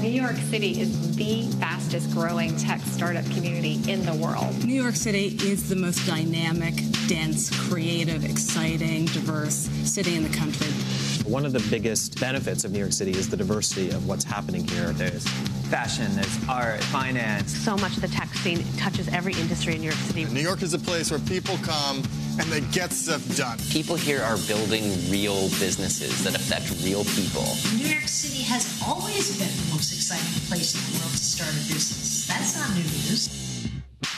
New York City is the fastest growing tech startup community in the world. New York City is the most dynamic, dense, creative, exciting, diverse city in the country. One of the biggest benefits of New York City is the diversity of what's happening here. There's fashion, there's art, finance. So much of the tech scene touches every industry in New York City. New York is a place where people come and they get stuff done. People here are building real businesses that affect real people. New York City has always been the most exciting place in the world to start a business. That's not new news.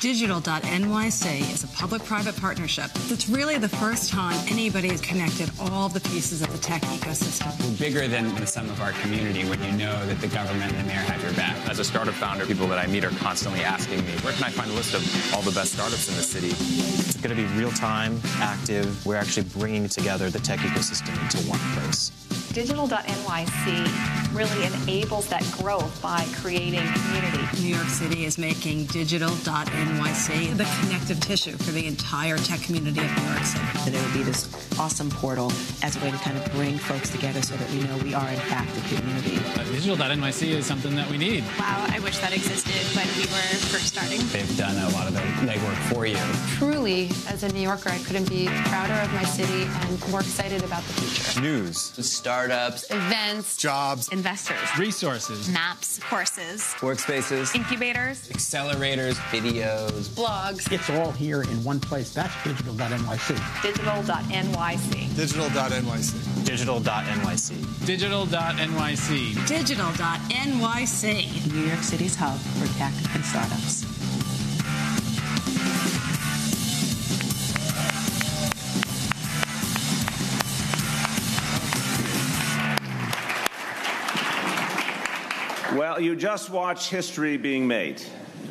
Digital.NYC is a public-private partnership that's really the first time anybody has connected all the pieces of the tech ecosystem. We're bigger than the sum of our community when you know that the government and the mayor have your back. As a startup founder, people that I meet are constantly asking me, where can I find a list of all the best startups in the city? It's going to be real-time, active. We're actually bringing together the tech ecosystem into one place. Digital.NYC really enables that growth by creating community. New York City is making Digital.NYC the connective tissue for the entire tech community of New York City. There would be this awesome portal as a way to kind of bring folks together so that we know we are, in fact, a community. Digital.NYC is something that we need. Wow, I wish that existed when we were first starting. They've done a lot of the legwork for you. Truly, as a New Yorker, I couldn't be prouder of my city and more excited about the future. News, Startups, Events, jobs, investors, Resources, maps, courses, Workspaces, incubators, accelerators, videos, blogs. It's all here in one place. That's Digital.NYC. Digital.NYC. Digital.NYC. Digital.NYC. Digital.NYC. Digital.NYC. New York City's hub for tech and startups. Well, you just watched history being made,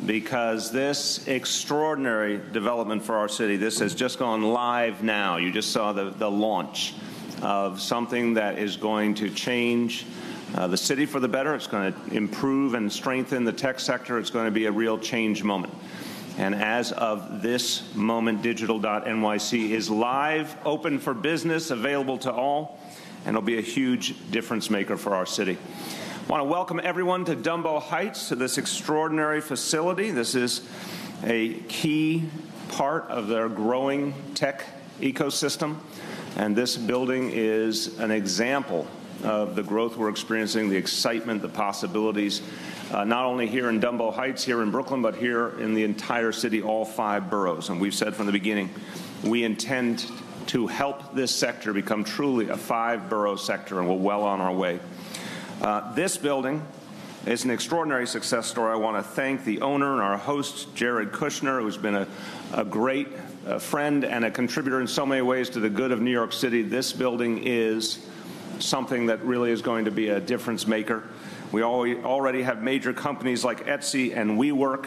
because this extraordinary development for our city, this has just gone live now. You just saw the launch of something that is going to change the city for the better. It's going to improve and strengthen the tech sector. It's going to be a real change moment. And as of this moment, Digital.NYC is live, open for business, available to all, and it'll be a huge difference maker for our city. I want to welcome everyone to Dumbo Heights, to this extraordinary facility. This is a key part of their growing tech ecosystem, and this building is an example of the growth we're experiencing, the excitement, the possibilities, not only here in Dumbo Heights, here in Brooklyn, but here in the entire city, all 5 boroughs. And we've said from the beginning, we intend to help this sector become truly a 5-borough sector, and we're well on our way. This building is an extraordinary success story. I want to thank the owner and our host, Jared Kushner, who's been a great friend and a contributor in so many ways to the good of New York City. This building is something that really is going to be a difference maker. We already have major companies like Etsy and WeWork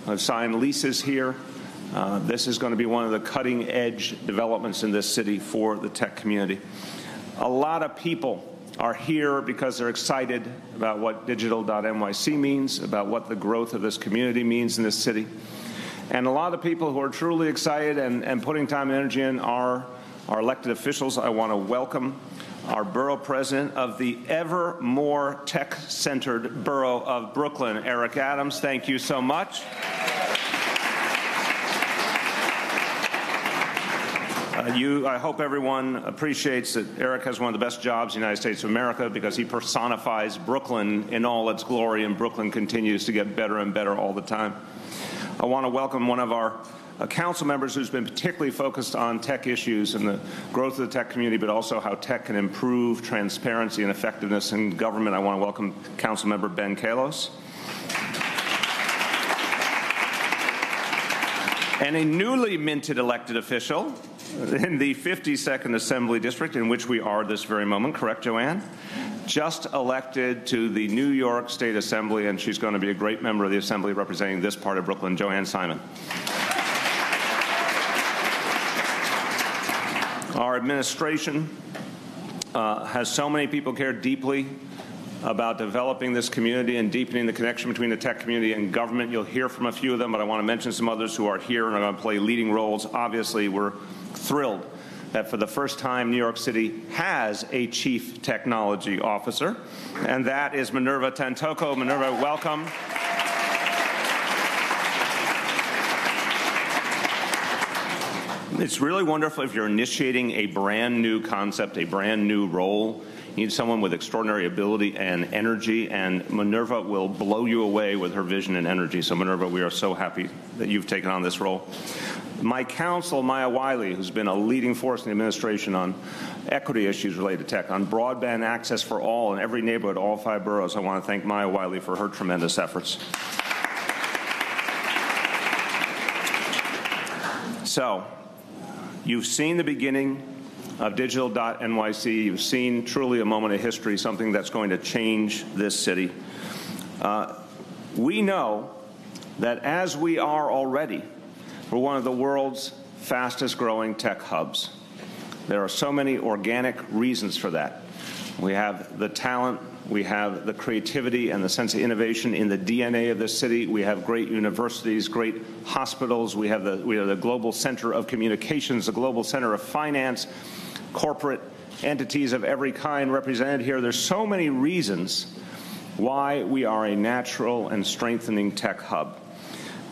have signed leases here. This is going to be one of the cutting-edge developments in this city for the tech community. A lot of people are here because they're excited about what Digital.NYC means, about what the growth of this community means in this city. And a lot of people who are truly excited and putting time and energy in are our elected officials. I want to welcome our borough president of the ever more tech-centered borough of Brooklyn, Eric Adams. Thank you so much. I hope everyone appreciates that Eric has one of the best jobs in the United States of America, because he personifies Brooklyn in all its glory, and Brooklyn continues to get better and better all the time. I want to welcome one of our council members who's been particularly focused on tech issues and the growth of the tech community, but also how tech can improve transparency and effectiveness in government. I want to welcome Council Member Ben Kalos. And a newly minted elected official in the 52nd Assembly District, in which we are this very moment, correct, Joanne? Just elected to the New York State Assembly, and she's going to be a great member of the Assembly representing this part of Brooklyn, Joanne Simon. Our administration has so many people care deeply about developing this community and deepening the connection between the tech community and government. You'll hear from a few of them, but I want to mention some others who are here and are going to play leading roles. Obviously, we're thrilled that for the first time, New York City has a Chief Technology Officer, and that is Minerva Tantoko. Minerva, welcome. It's really wonderful if you're initiating a brand new concept, a brand new role. You need someone with extraordinary ability and energy, and Minerva will blow you away with her vision and energy. So Minerva, we are so happy that you've taken on this role. My counsel, Maya Wiley, who's been a leading force in the administration on equity issues related to tech, on broadband access for all in every neighborhood, all 5 boroughs. I want to thank Maya Wiley for her tremendous efforts. So, you've seen the beginning of Digital.NYC. You've seen truly a moment of history, something that's going to change this city. We know that as we are already, we're one of the world's fastest growing tech hubs. There are so many organic reasons for that. We have the talent, we have the creativity and the sense of innovation in the DNA of this city. We have great universities, great hospitals. We are the global center of communications, the global center of finance, corporate entities of every kind represented here. There's so many reasons why we are a natural and strengthening tech hub.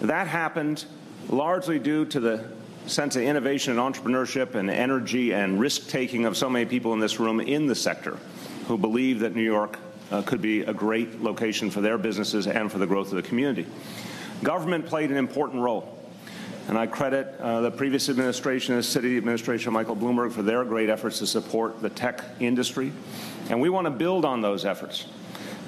That happened largely due to the sense of innovation and entrepreneurship and energy and risk-taking of so many people in this room in the sector who believe that New York could be a great location for their businesses and for the growth of the community. Government played an important role, and I credit the previous administration, the city administration, Michael Bloomberg, for their great efforts to support the tech industry. And we want to build on those efforts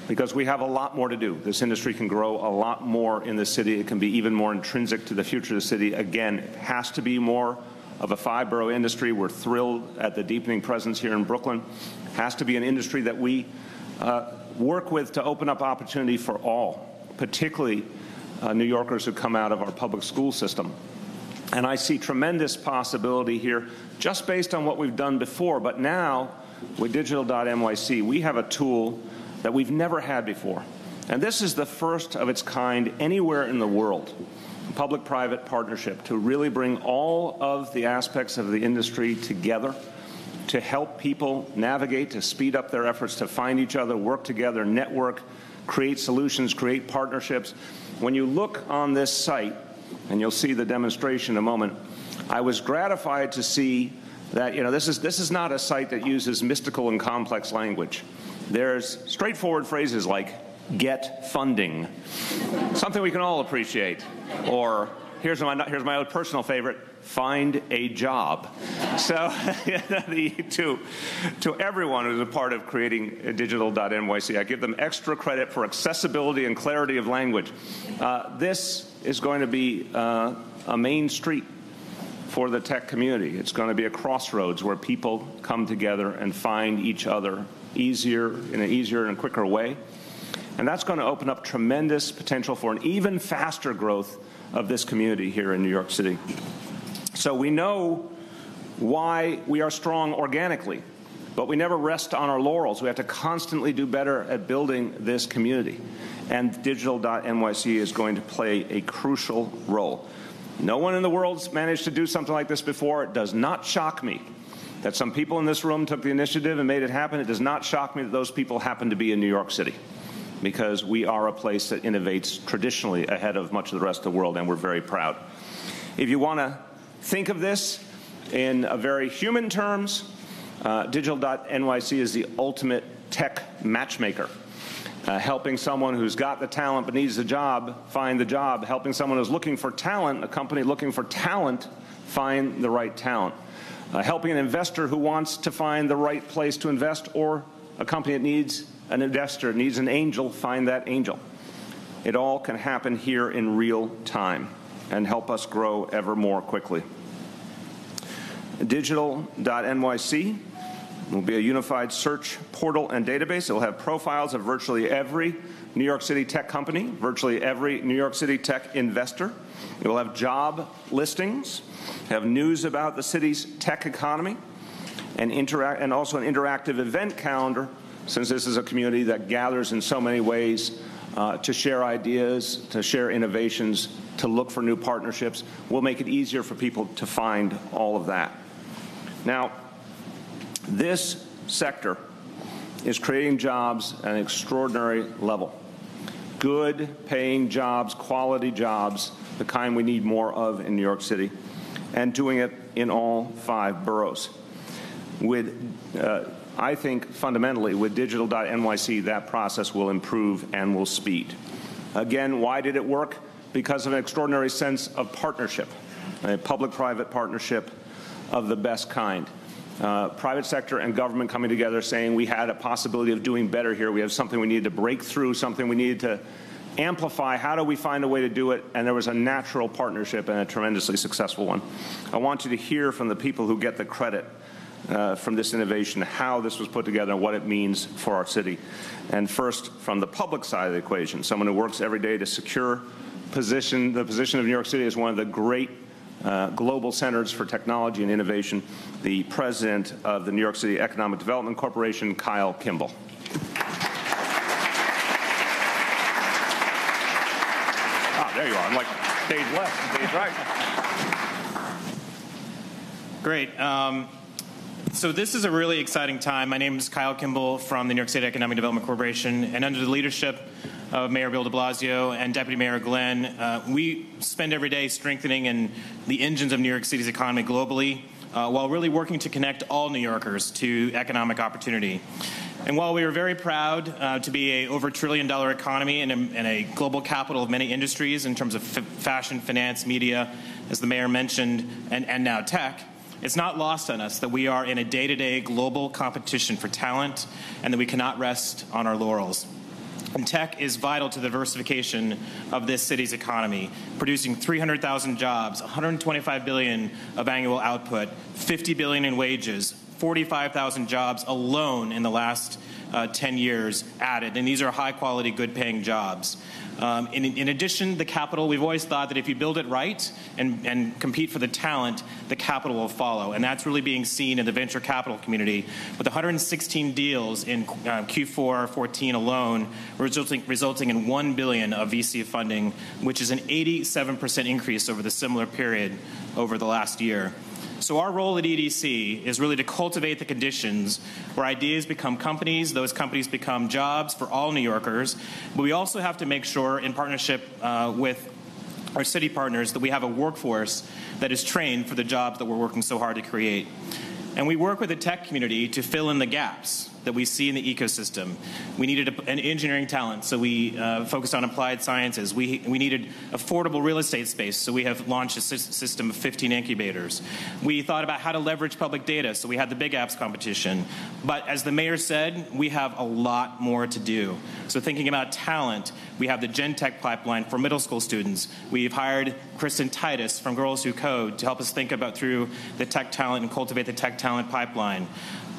because we have a lot more to do. This industry can grow a lot more in the city. It can be even more intrinsic to the future of the city. Again, it has to be more of a 5-borough industry. We're thrilled at the deepening presence here in Brooklyn. It has to be an industry that we work with to open up opportunity for all, particularly New Yorkers who come out of our public school system. And I see tremendous possibility here just based on what we've done before. But now, with Digital.NYC, we have a tool that we've never had before. And this is the first of its kind anywhere in the world, public-private partnership, to really bring all of the aspects of the industry together to help people navigate, to speed up their efforts to find each other, work together, network, create solutions, create partnerships. When you look on this site, and you'll see the demonstration in a moment, I was gratified to see that, this is not a site that uses mystical and complex language. There's straightforward phrases like, get funding, something we can all appreciate. Or, here's my own personal favorite, find a job. So to everyone who's a part of creating Digital.NYC, I give them extra credit for accessibility and clarity of language. This is going to be a main street for the tech community. It's going to be a crossroads where people come together and find each other in an easier and quicker way. And that's going to open up tremendous potential for an even faster growth of this community here in New York City. So we know why we are strong organically, but we never rest on our laurels. We have to constantly do better at building this community. And Digital.NYC is going to play a crucial role. No one in the world's managed to do something like this before. It does not shock me that some people in this room took the initiative and made it happen. It does not shock me that those people happen to be in New York City, because we are a place that innovates traditionally ahead of much of the rest of the world, and we're very proud. If you want to think of this in a very human terms, Digital.NYC is the ultimate tech matchmaker, helping someone who's got the talent but needs a job find the job, helping someone who's looking for talent, a company looking for talent, find the right talent, helping an investor who wants to find the right place to invest, or a company that needs an investor, needs an angel, find that angel. It all can happen here in real time and help us grow ever more quickly. Digital.NYC will be a unified search portal and database. It will have profiles of virtually every New York City tech company, virtually every New York City tech investor. It will have job listings, have news about the city's tech economy, and also an interactive event calendar, since this is a community that gathers in so many ways to share ideas, to share innovations, to look for new partnerships. We'll make it easier for people to find all of that. Now, this sector is creating jobs at an extraordinary level. Good paying jobs, quality jobs, the kind we need more of in New York City, and doing it in all 5 boroughs. I think fundamentally with Digital.NYC that process will improve and will speed. Again, why did it work? Because of an extraordinary sense of partnership, a public-private partnership of the best kind. Private sector and government coming together saying we had a possibility of doing better here. We have something we needed to break through, something we needed to amplify. How do we find a way to do it? And there was a natural partnership and a tremendously successful one. I want you to hear from the people who get the credit from this innovation, how this was put together and what it means for our city. And first, from the public side of the equation, someone who works every day to secure the position of New York City as one of the great global centers for technology and innovation, the president of the New York City Economic Development Corporation, Kyle Kimball. There you are. I'm like stage left, stage right. Great. So this is a really exciting time. My name is Kyle Kimball from the New York State Economic Development Corporation, and under the leadership of Mayor Bill de Blasio and Deputy Mayor Glenn, we spend every day strengthening the engines of New York City's economy globally, while really working to connect all New Yorkers to economic opportunity. And while we are very proud to be a over $1 trillion economy and a global capital of many industries in terms of fashion, finance, media, as the mayor mentioned, and now tech, it's not lost on us that we are in a day-to-day global competition for talent and that we cannot rest on our laurels. And tech is vital to the diversification of this city's economy, producing 300,000 jobs, $125 billion of annual output, $50 billion in wages, 45,000 jobs alone in the last 10 years added, and these are high-quality, good-paying jobs. In addition, the capital, we've always thought that if you build it right and compete for the talent, the capital will follow. And that's really being seen in the venture capital community, with 116 deals in Q4 14 alone, resulting in $1 billion of VC funding, which is an 87% increase over the similar period over the last year. So our role at EDC is really to cultivate the conditions where ideas become companies, those companies become jobs for all New Yorkers, but we also have to make sure, in partnership with our city partners, that we have a workforce that is trained for the jobs that we're working so hard to create. And we work with the tech community to fill in the gaps that we see in the ecosystem. We needed an engineering talent, so we focused on applied sciences. We needed affordable real estate space, so we have launched a system of 15 incubators. We thought about how to leverage public data, so we had the Big Apps competition. But as the mayor said, we have a lot more to do. So thinking about talent, we have the Gen Tech pipeline for middle school students. We've hired Kristen Titus from Girls Who Code to help us think about through the tech talent and cultivate the tech talent pipeline.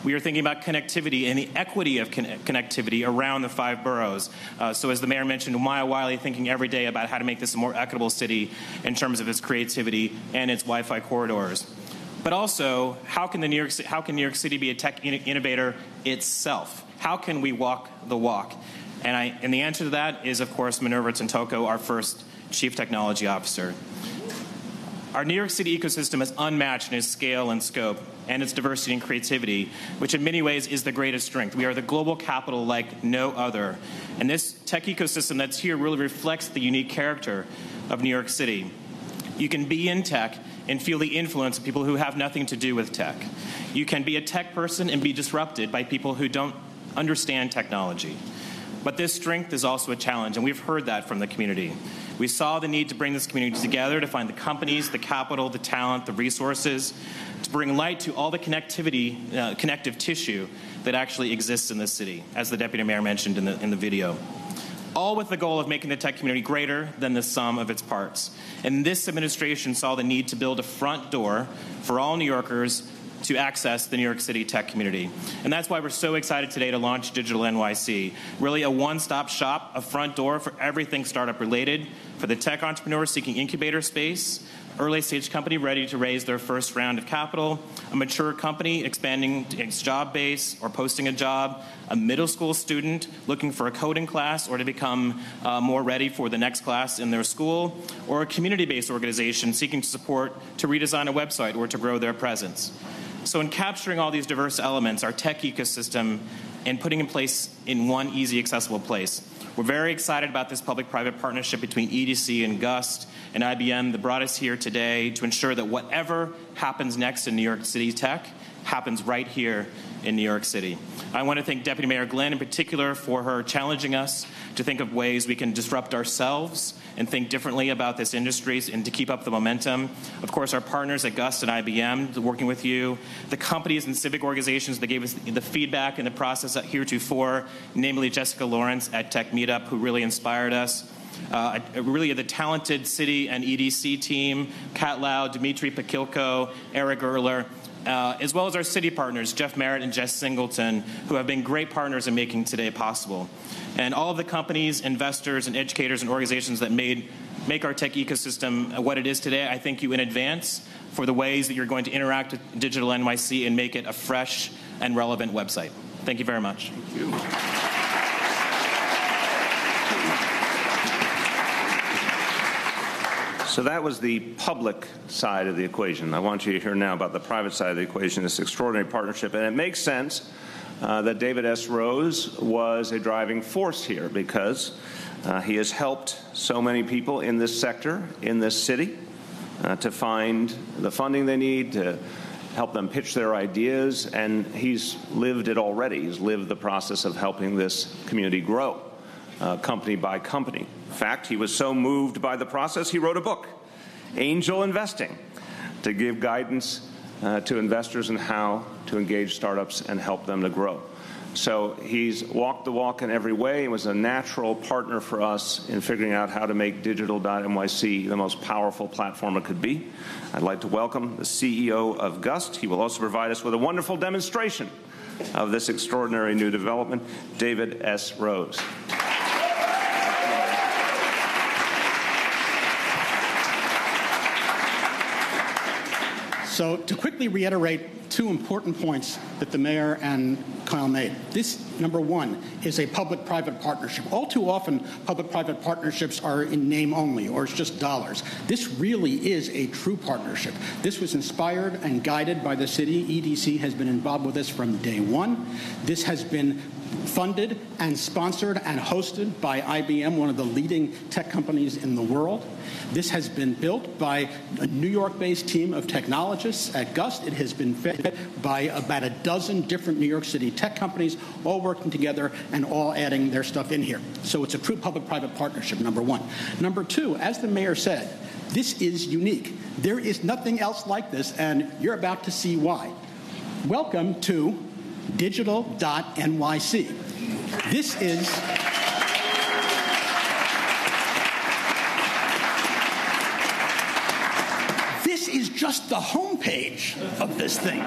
We are thinking about connectivity and the equity of connectivity around the 5 boroughs. So as the mayor mentioned, Maya Wiley thinking every day about how to make this a more equitable city in terms of its creativity and its Wi-Fi corridors. But also, how can New York City be a tech innovator itself? How can we walk the walk? And the answer to that is, of course, Minerva Tantoko, our first Chief Technology Officer. Our New York City ecosystem is unmatched in its scale and scope and its diversity and creativity, which in many ways is the greatest strength. We are the global capital like no other. And this tech ecosystem that's here really reflects the unique character of New York City. You can be in tech and feel the influence of people who have nothing to do with tech. You can be a tech person and be disrupted by people who don't understand technology. But this strength is also a challenge, and we've heard that from the community. We saw the need to bring this community together to find the companies, the capital, the talent, the resources, to bring light to all the connectivity, connective tissue that actually exists in this city, as the Deputy Mayor mentioned in the video. All with the goal of making the tech community greater than the sum of its parts. And this administration saw the need to build a front door for all New Yorkers to access the New York City tech community. And that's why we're so excited today to launch Digital.NYC. Really a one-stop shop, a front door for everything startup related, for the tech entrepreneurs seeking incubator space, early stage company ready to raise their first round of capital, a mature company expanding its job base or posting a job, a middle school student looking for a coding class or to become more ready for the next class in their school, or a community-based organization seeking support to redesign a website or to grow their presence. So in capturing all these diverse elements, our tech ecosystem, and putting in place in one easy, accessible place, we're very excited about this public-private partnership between EDC and GUST and IBM that brought us here today to ensure that whatever happens next in New York City tech happens right here in New York City. I want to thank Deputy Mayor Glenn in particular for her challenging us to think of ways we can disrupt ourselves and think differently about this industry and to keep up the momentum. Of course, our partners at GUST and IBM, working with you, the companies and civic organizations that gave us the feedback in the process heretofore, namely Jessica Lawrence at Tech Meetup, who really inspired us. Really the talented city and EDC team, Kat Lau, Dimitri Pakilko, Eric Erler, as well as our city partners, Jeff Merritt and Jess Singleton, who have been great partners in making today possible. And all of the companies, investors, and educators and organizations that make our tech ecosystem what it is today, I thank you in advance for the ways that you're going to interact with Digital.NYC and make it a fresh and relevant website. Thank you very much. Thank you. So that was the public side of the equation. I want you to hear now about the private side of the equation, this extraordinary partnership. And it makes sense that David S. Rose was a driving force here because he has helped so many people in this sector, in this city, to find the funding they need, to help them pitch their ideas, and he's lived it already. He's lived the process of helping this community grow, company by company. In fact, he was so moved by the process, he wrote a book, Angel Investing, to give guidance to investors in how to engage startups and help them to grow. So he's walked the walk in every way. He was a natural partner for us in figuring out how to make Digital.NYC the most powerful platform it could be. I'd like to welcome the CEO of GUST. He will also provide us with a wonderful demonstration of this extraordinary new development, David S. Rose. So to quickly reiterate two important points that the mayor and Kyle made. This, number one, is a public-private partnership. All too often, public-private partnerships are in name only, or it's just dollars. This really is a true partnership. This was inspired and guided by the city. EDC has been involved with this from day one. This has been funded and sponsored and hosted by IBM, one of the leading tech companies in the world. This has been built by a New York-based team of technologists at GUST. It has been fed by about a dozen different New York City tech companies, all working together and all adding their stuff in here. So it's a true public-private partnership, number one. Number two, as the mayor said, this is unique. There is nothing else like this, and you're about to see why. Welcome to Digital.NYC. This is just the homepage of this thing.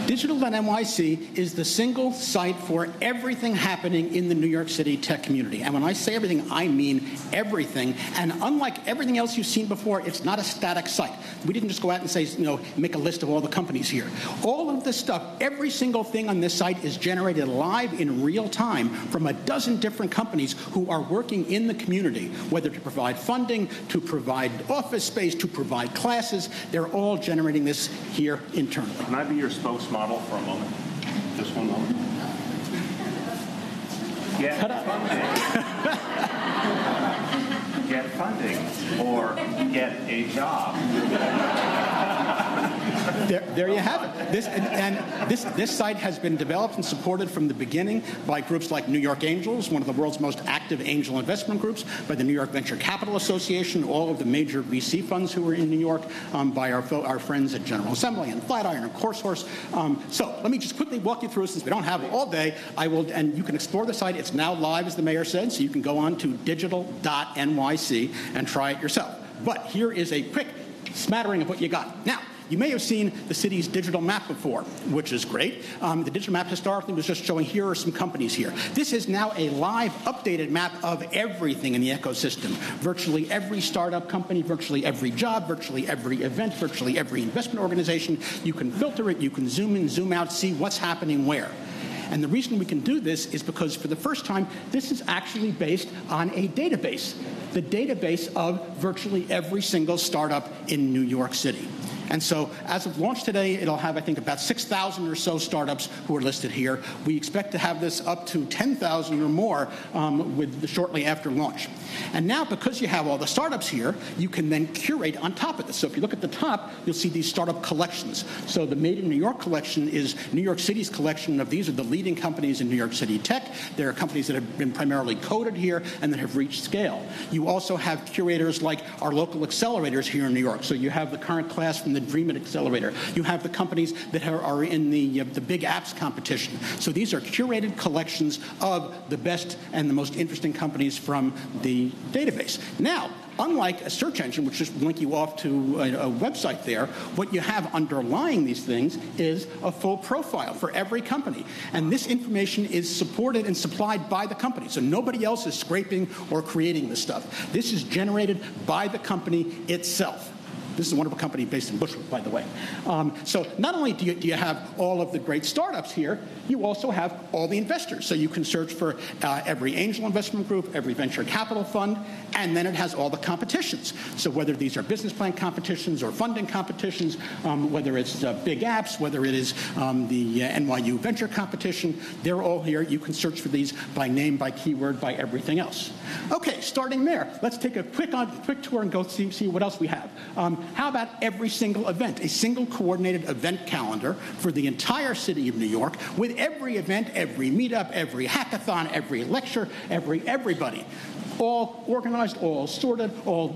Digital.NYC is the single site for everything happening in the New York City tech community. And when I say everything, I mean everything. And unlike everything else you've seen before, it's not a static site. We didn't just go out and say, make a list of all the companies here. All of this stuff, every single thing on this site is generated live in real time from a dozen different companies who are working in the community, whether to provide funding, to provide office space, to provide classes. They're all generating this here internally. Can I be your spokesmodel for a moment? Just one moment. Get funding. Get funding or get a job. There you have it. This site has been developed and supported from the beginning by groups like New York Angels, one of the world's most active angel investment groups, by the New York Venture Capital Association, all of the major VC funds who are in New York, by our friends at General Assembly and Flatiron and Coursehorse. So let me just quickly walk you through, since we don't have all day. And you can explore the site. It's now live, as the mayor said, so you can go on to Digital.NYC and try it yourself. But here is a quick smattering of what you got. Now, you may have seen the city's digital map before, which is great. The digital map historically was just showing here are some companies here. This is now a live, updated map of everything in the ecosystem. Virtually every startup company, virtually every job, virtually every event, virtually every investment organization. You can filter it, you can zoom in, zoom out, see what's happening where. And the reason we can do this is because, for the first time, this is actually based on a database, the database of virtually every single startup in New York City. And so as of launch today, it'll have, I think, about 6,000 or so startups who are listed here. We expect to have this up to 10,000 or more shortly after launch. And now, because you have all the startups here, you can then curate on top of this. So if you look at the top, you'll see these startup collections. So the Made in New York collection is New York City's collection of these are the leading companies in New York City tech. There are companies that have been primarily coded here and that have reached scale. You also have curators like our local accelerators here in New York. So you have the current class from the Dream It Accelerator. You have the companies that are in the big apps competition. So these are curated collections of the best and the most interesting companies from the database. Now, unlike a search engine, which just link you off to a website there, what you have underlying these things is a full profile for every company. And this information is supported and supplied by the company. So nobody else is scraping or creating this stuff. This is generated by the company itself. This is a wonderful company based in Bushwick, by the way. So not only do you have all of the great startups here, you also have all the investors. So you can search for every angel investment group, every venture capital fund, and then it has all the competitions. So whether these are business plan competitions or funding competitions, whether it's big apps, whether it is the NYU venture competition, they're all here. You can search for these by name, by keyword, by everything else. Okay, starting there, let's take a quick tour and go see what else we have. How about every single event, a single coordinated event calendar for the entire city of New York with every event, every meetup, every hackathon, every lecture, everybody. All organized, all sorted,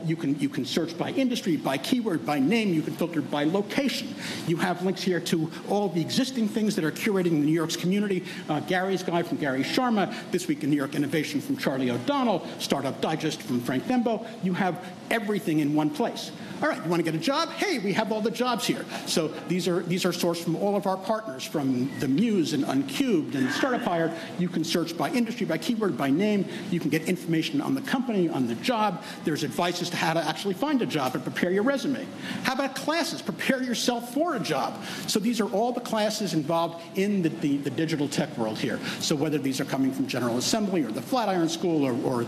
you can search by industry, by keyword, by name, you can filter by location. You have links here to all the existing things that are curating the New York's community. Gary's Guide from Gary Sharma, This Week in New York Innovation from Charlie O'Donnell, Startup Digest from Frank Dembo. You have everything in one place. All right, you want to get a job? Hey, we have all the jobs here. So these are sourced from all of our partners, from the Muse and Uncubed and Startup Hired. You can search by industry, by keyword, by name. You can get information on the company, on the job. There's advice as to how to actually find a job and prepare your resume. How about classes? Prepare yourself for a job. So these are all the classes involved in the digital tech world here. So whether these are coming from General Assembly or the Flatiron School or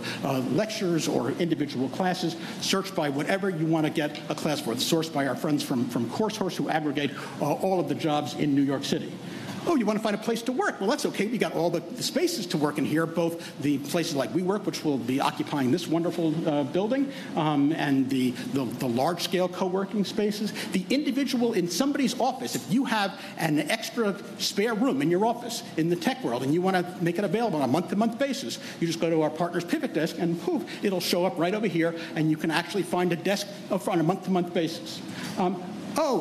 lectures or individual classes, search by whatever you want to get a class for. It's sourced by our friends from CourseHorse who aggregate all of the jobs in New York City. Oh, you want to find a place to work? Well, that's okay. We got all the spaces to work in here, both the places like WeWork, which will be occupying this wonderful building, and the large-scale co-working spaces. The individual in somebody's office, if you have an extra spare room in your office in the tech world and you want to make it available on a month-to-month basis, you just go to our partner's pivot desk and poof, it'll show up right over here, and you can actually find a desk on a month-to-month basis.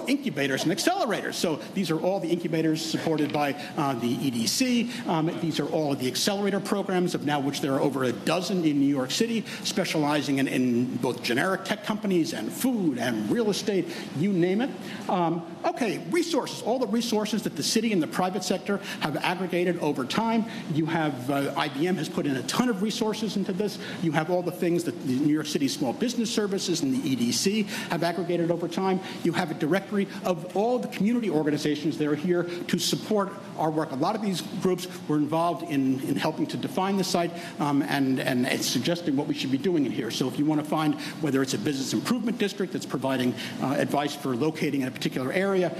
Incubators and accelerators. So these are all the incubators supported by the EDC. These are all of the accelerator programs, of now which there are over a dozen in New York City, specializing in both generic tech companies and food and real estate, you name it. Resources, all the resources that the city and the private sector have aggregated over time. You have, IBM has put in a ton of resources into this. You have all the things that the New York City Small Business Services and the EDC have aggregated over time. You have a directory of all the community organizations that are here to support our work. A lot of these groups were involved in helping to define the site and suggesting what we should be doing in here. So if you want to find whether it's a business improvement district that's providing advice for locating in a particular area,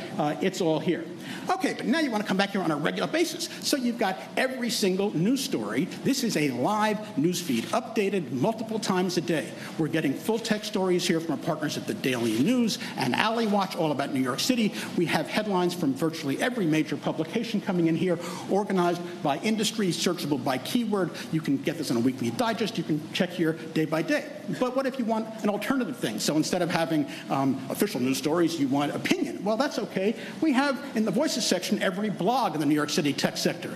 it's all here. Okay, but now you want to come back here on a regular basis. So you've got every single news story. This is a live news feed, updated multiple times a day. We're getting full text stories here from our partners at the Daily News and Alley Watch, all about New York City. We have headlines from virtually every major publication coming in here, organized by industry, searchable by keyword. You can get this in a weekly digest. You can check here day by day. But what if you want an alternative thing? So instead of having official news stories, you want opinion. Well, that's okay. We have in the Voices section every blog in the New York City tech sector.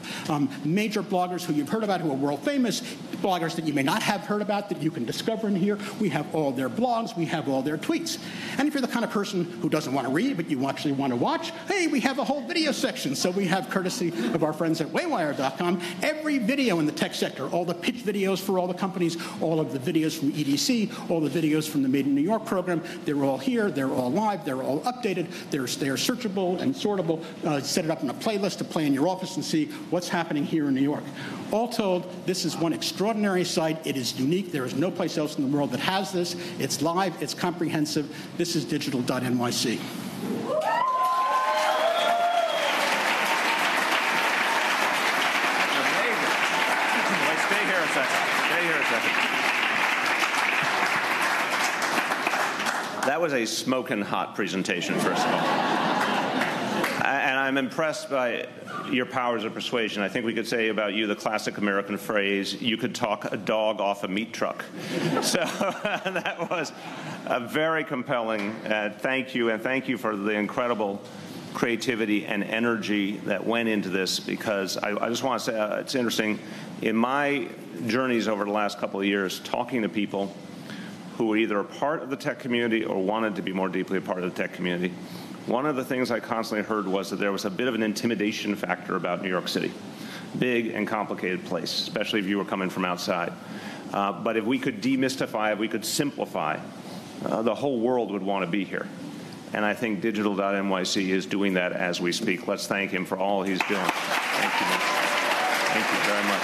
Major bloggers who you've heard about who are world famous, bloggers that you may not have heard about that you can discover in here. We have all their blogs. We have all their tweets. And if you're the kind of person who doesn't want to read, but you actually want to watch, hey, we have a whole video section. So we have, courtesy of our friends at Waywire.com, every video in the tech sector, all the pitch videos for all the companies, all of the videos from EDC, all the videos from the Made in New York program. They're all here. They're all live. They're all updated. They're searchable and sortable. Set it up in a playlist to play in your office and see what's happening here in New York. All told, this is one extraordinary site. It is unique. There is no place else in the world that has this. It's live. It's comprehensive. This is Digital.NYC. a second. Stay here a second. That was a smoking hot presentation, first of all. And I'm impressed by your powers of persuasion. I think we could say about you the classic American phrase, you could talk a dog off a meat truck. So that was a very compelling thank you, and thank you for the incredible creativity and energy that went into this, because I just want to say it's interesting. In my journeys over the last couple of years, talking to people who were either a part of the tech community or wanted to be more deeply a part of the tech community, one of the things I constantly heard was that there was a bit of an intimidation factor about New York City. Big and complicated place, especially if you were coming from outside. But if we could demystify, if we could simplify, the whole world would want to be here. And I think Digital.NYC is doing that as we speak. Let's thank him for all he's doing. Thank you, man. Thank you very much.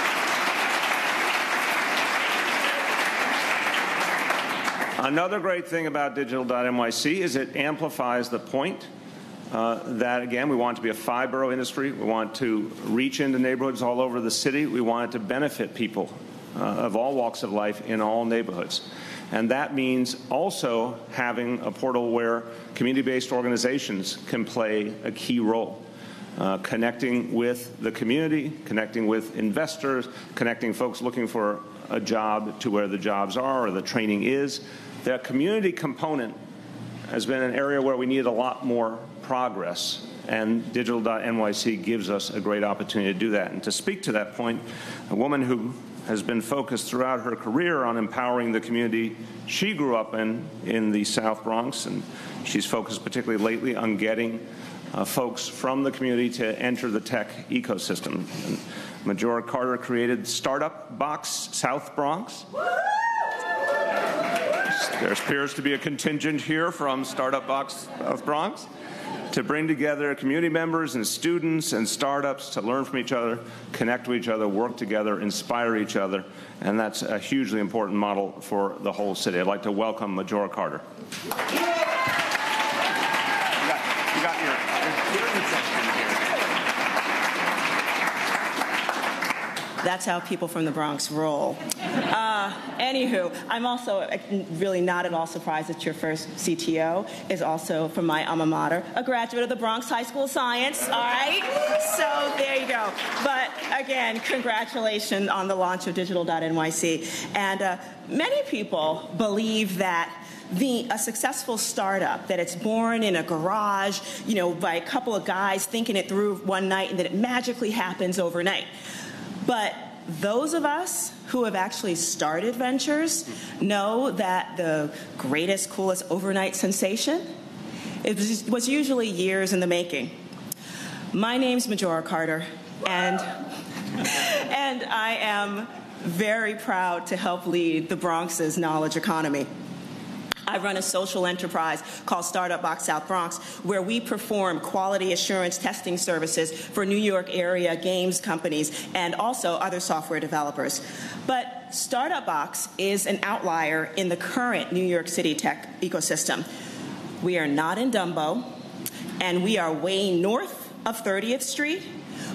Another great thing about Digital.NYC is it amplifies the point that, again, we want it to be a 5-borough industry. We want to reach into neighborhoods all over the city. We want it to benefit people of all walks of life in all neighborhoods. And that means also having a portal where community-based organizations can play a key role, connecting with the community, connecting with investors, connecting folks looking for a job to where the jobs are or the training is. The community component has been an area where we need a lot more progress, and Digital.NYC gives us a great opportunity to do that. And to speak to that point, a woman who has been focused throughout her career on empowering the community she grew up in the South Bronx, and she's focused particularly lately on getting folks from the community to enter the tech ecosystem. And Majora Carter created Startup Box South Bronx. There appears to be a contingent here from Startup Box South Bronx to bring together community members and students and startups to learn from each other, connect with each other, work together, inspire each other, and that's a hugely important model for the whole city. I'd like to welcome Majora Carter. You got your student section here. That's how people from the Bronx roll. Anywho, I'm also really not at all surprised that your first CTO is also from my alma mater, a graduate of the Bronx High School of Science, all right? So there you go. But again, congratulations on the launch of Digital.NYC. And many people believe that a successful startup, that it's born in a garage, by a couple of guys thinking it through one night, and that it magically happens overnight. But those of us who have actually started ventures know that the greatest, coolest overnight sensation was usually years in the making. My name's Majora Carter, and I am very proud to help lead the Bronx's knowledge economy. I run a social enterprise called Startup Box South Bronx, where we perform quality assurance testing services for New York area games companies and also other software developers. But Startup Box is an outlier in the current New York City tech ecosystem. We are not in Dumbo, and we are way north of 30th Street.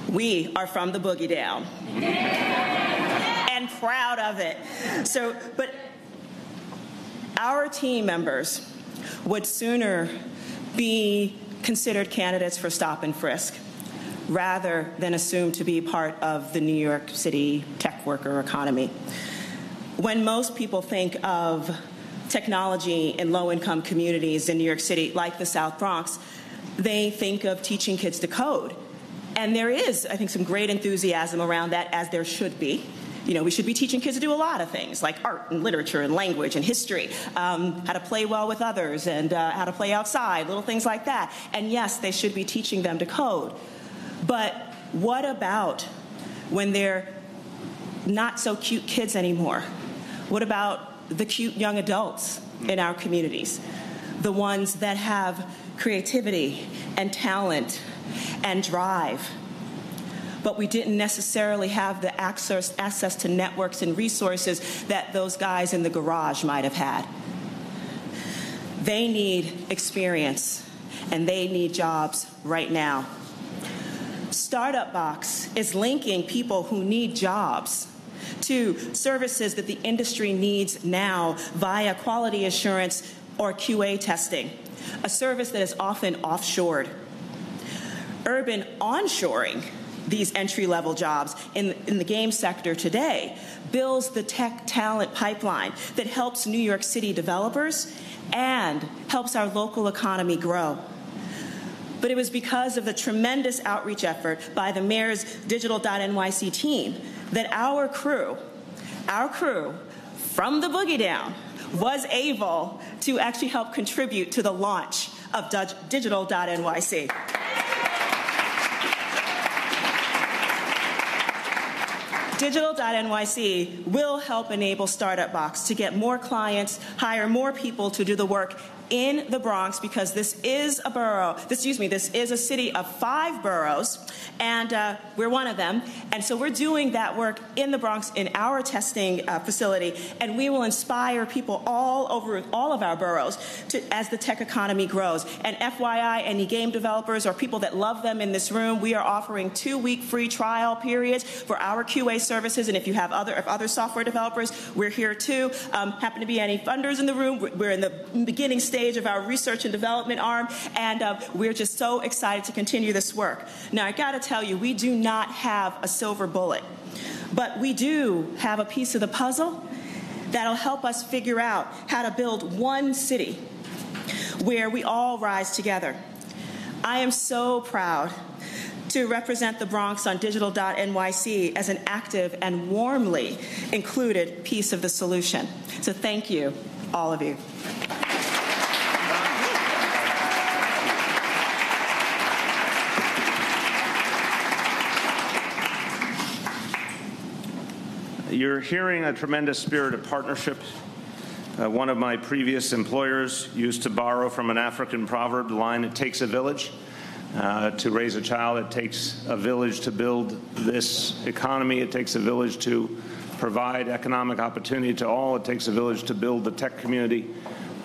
We are from the Boogie Down. And proud of it. But our team members would sooner be considered candidates for stop and frisk rather than assumed to be part of the New York City tech worker economy. When most people think of technology in low-income communities in New York City, like the South Bronx, they think of teaching kids to code. And there is, I think, some great enthusiasm around that, as there should be. We should be teaching kids to do a lot of things, like art and literature and language and history, how to play well with others and how to play outside, little things like that. And yes, they should be teaching them to code. But what about when they're not so cute kids anymore? What about the cute young adults in our communities? The ones that have creativity and talent and drive. But we didn't necessarily have the access to networks and resources that those guys in the garage might have had. They need experience, and they need jobs right now. Startup Box is linking people who need jobs to services that the industry needs now via quality assurance or QA testing, a service that is often offshored. Urban onshoring these entry-level jobs in the game sector today builds the tech talent pipeline that helps New York City developers and helps our local economy grow. But it was because of the tremendous outreach effort by the mayor's Digital.NYC team that our crew from the boogie down was able to actually help contribute to the launch of Digital.NYC. Digital.NYC will help enable Startup Box to get more clients, hire more people to do the work in the Bronx, because this is a borough, this is a city of 5 boroughs, and we're one of them. And so we're doing that work in the Bronx in our testing facility, and we will inspire people all over all of our boroughs as the tech economy grows. And FYI, any game developers or people that love them in this room, we are offering 2-week free trial periods for our QA services. And if you have other software developers, we're here too. Happen to be any funders in the room, we're in the beginning stage of our research and development arm, and we're just so excited to continue this work. Now, I got to tell you, we do not have a silver bullet, but we do have a piece of the puzzle that'll help us figure out how to build one city where we all rise together. I am so proud to represent the Bronx on Digital.NYC as an active and warmly included piece of the solution. So thank you, all of you. You're hearing a tremendous spirit of partnership. One of my previous employers used to borrow from an African proverb, the line, "It takes a village to raise a child. It takes a village to build this economy. It takes a village to provide economic opportunity to all. It takes a village to build the tech community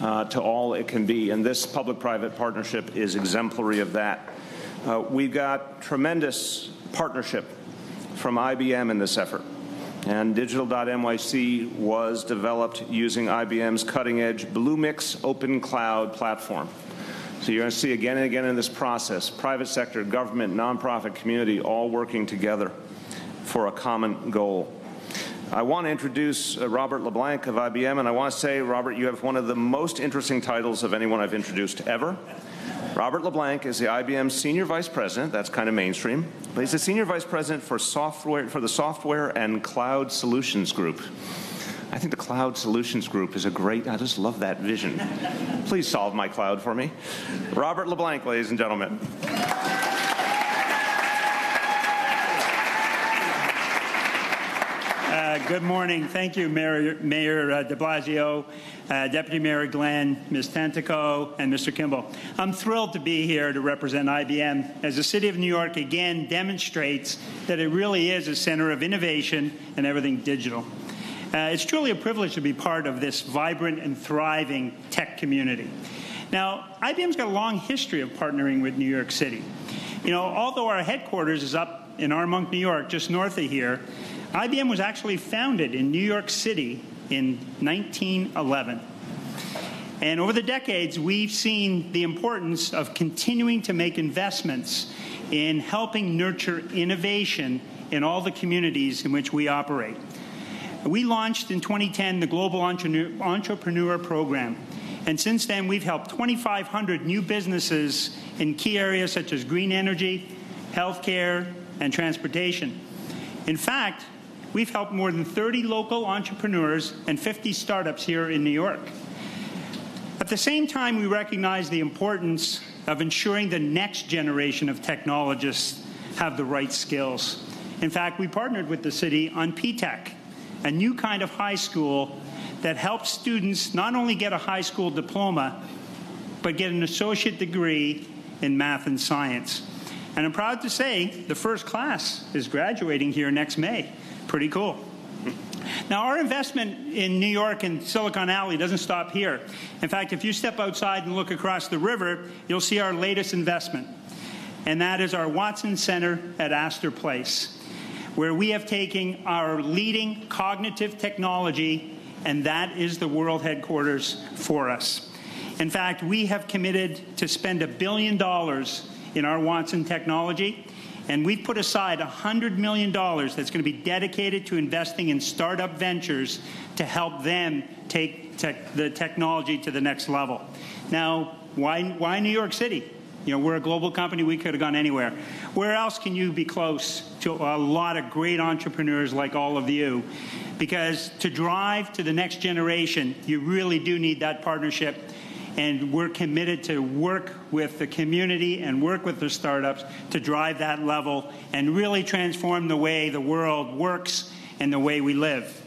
to all it can be." And this public-private partnership is exemplary of that. We've got tremendous partnership from IBM in this effort. And Digital.NYC was developed using IBM's cutting-edge Bluemix open cloud platform. So you're going to see again and again in this process, private sector, government, nonprofit, community, all working together for a common goal. I want to introduce Robert LeBlanc of IBM, and I want to say, Robert, you have one of the most interesting titles of anyone I've introduced ever. Robert LeBlanc is the IBM Senior Vice President. That's kind of mainstream. But he's the Senior Vice President for the Software and Cloud Solutions Group. I think the Cloud Solutions Group is a great, I just love that vision. Please solve my cloud for me. Robert LeBlanc, ladies and gentlemen. Good morning. Thank you, Mayor de Blasio, Deputy Mayor Glenn, Ms. Tantico, and Mr. Kimball. I'm thrilled to be here to represent IBM as the City of New York again demonstrates that it really is a center of innovation and everything digital. It's truly a privilege to be part of this vibrant and thriving tech community. Now, IBM's got a long history of partnering with New York City. You know, although our headquarters is up in Armonk, New York, just north of here, IBM was actually founded in New York City in 1911. And over the decades, we've seen the importance of continuing to make investments in helping nurture innovation in all the communities in which we operate. We launched in 2010 the Global Entrepreneur Program. And since then, we've helped 2,500 new businesses in key areas such as green energy, healthcare, and transportation. In fact, we've helped more than 30 local entrepreneurs and 50 startups here in New York. At the same time, we recognize the importance of ensuring the next generation of technologists have the right skills. In fact, we partnered with the city on P-Tech, a new kind of high school that helps students not only get a high school diploma, but get an associate degree in math and science. And I'm proud to say the first class is graduating here next May. Pretty cool. Now, our investment in New York and Silicon Alley doesn't stop here. In fact, if you step outside and look across the river, you'll see our latest investment, and that is our Watson Center at Astor Place. where we have taken our leading cognitive technology, and that is the world headquarters for us. In fact, we have committed to spend $1 billion in our Watson technology, and we've put aside $100 million that's going to be dedicated to investing in startup ventures to help them take the technology to the next level. Now, why New York City? You know, we're a global company. We could have gone anywhere. Where else can you be close to a lot of great entrepreneurs like all of you? Because to drive to the next generation, you really do need that partnership. And we're committed to work with the community and work with the startups to drive that level and really transform the way the world works and the way we live.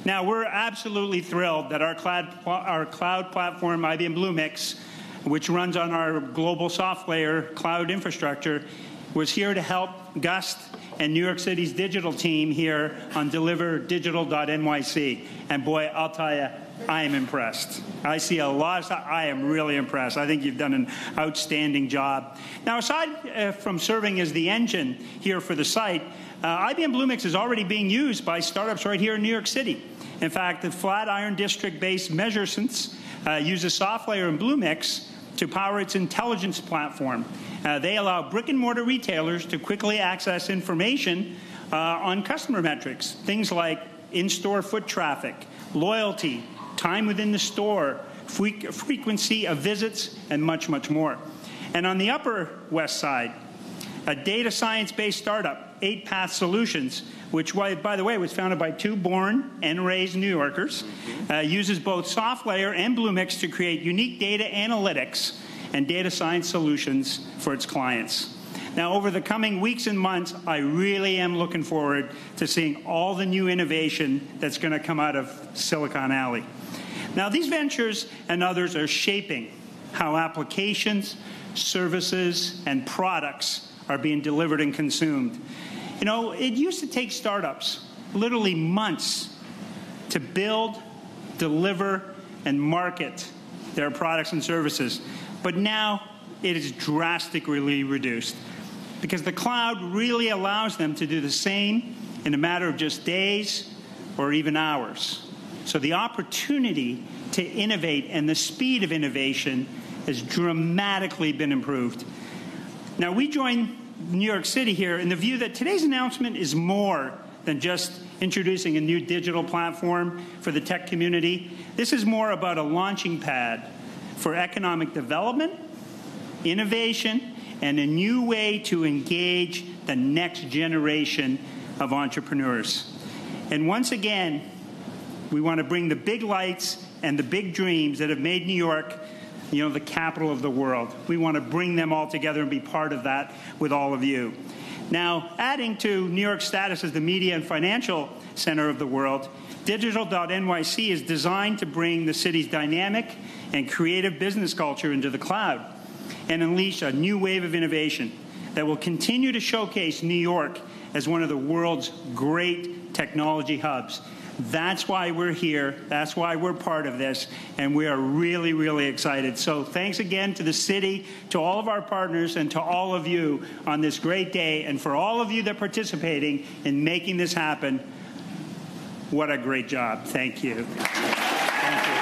Now, we're absolutely thrilled that our cloud platform, IBM Bluemix, which runs on our global software cloud infrastructure, was here to help Gust and New York City's digital team here on deliver Digital.NYC. And boy, I'll tell you, I am impressed. I see a lot of stuff. I am really impressed. I think you've done an outstanding job. Now, aside from serving as the engine here for the site, IBM Bluemix is already being used by startups right here in New York City. In fact, the Flatiron District-based Measuresense uses software in Bluemix to power its intelligence platform. They allow brick-and-mortar retailers to quickly access information on customer metrics, things like in-store foot traffic, loyalty, time within the store, frequency of visits, and much, much more. And on the Upper West Side, a data science-based startup, 8 Path Solutions, which, by the way, was founded by 2 born and raised New Yorkers, uses both software and Bluemix to create unique data analytics and data science solutions for its clients. Now, over the coming weeks and months, I really am looking forward to seeing all the new innovation that's going to come out of Silicon Alley. Now, these ventures and others are shaping how applications, services, and products are being delivered and consumed. You know, it used to take startups literally months to build, deliver, and market their products and services. But now it is drastically reduced because the cloud really allows them to do the same in a matter of just days or even hours. So the opportunity to innovate and the speed of innovation has dramatically been improved. Now, we join New York City here in the view that today's announcement is more than just introducing a new digital platform for the tech community. This is more about a launching pad for economic development, innovation, and a new way to engage the next generation of entrepreneurs. And once again, we want to bring the big lights and the big dreams that have made New York, you know, the capital of the world. We want to bring them all together and be part of that with all of you. Now, adding to New York's status as the media and financial center of the world, Digital.NYC is designed to bring the city's dynamic and creative business culture into the cloud and unleash a new wave of innovation that will continue to showcase New York as one of the world's great technology hubs. That's why we're here. That's why we're part of this. And we are really, really excited. So thanks again to the city, to all of our partners, and to all of you on this great day. And for all of you that are participating in making this happen, what a great job. Thank you. Thank you.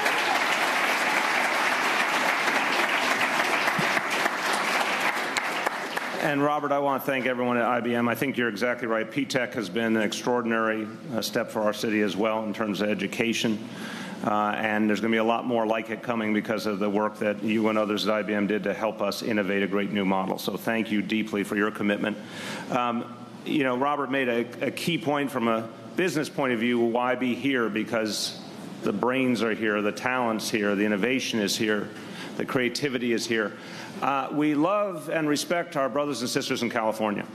And Robert, I want to thank everyone at IBM. I think you're exactly right. P-Tech has been an extraordinary step for our city as well in terms of education. And there's going to be a lot more like it coming because of the work that you and others at IBM did to help us innovate a great new model. So thank you deeply for your commitment. You know, Robert made a key point from a business point of view. Why be here? Because the brains are here, the talent's here, the innovation is here, the creativity is here. We love and respect our brothers and sisters in California.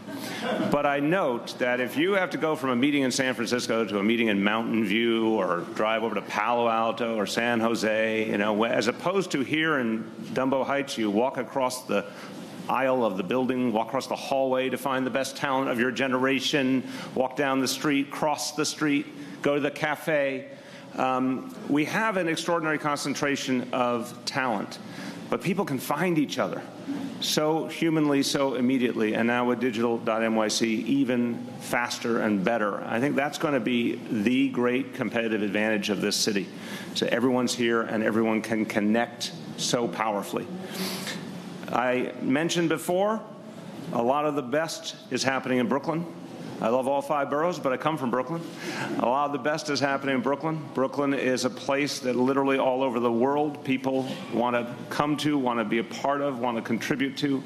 But I note that if you have to go from a meeting in San Francisco to a meeting in Mountain View or drive over to Palo Alto or San Jose, you know, as opposed to here in Dumbo Heights, you walk across the aisle of the building, walk across the hallway to find the best talent of your generation, walk down the street, cross the street, go to the cafe. We have an extraordinary concentration of talent. But people can find each other. so humanly, so immediately, and now with Digital.NYC even faster and better. I think that's going to be the great competitive advantage of this city. So everyone's here and everyone can connect so powerfully. I mentioned before, a lot of the best is happening in Brooklyn. I love all 5 boroughs, but I come from Brooklyn. A lot of the best is happening in Brooklyn. Brooklyn is a place that literally all over the world people want to come to, want to be a part of, want to contribute to.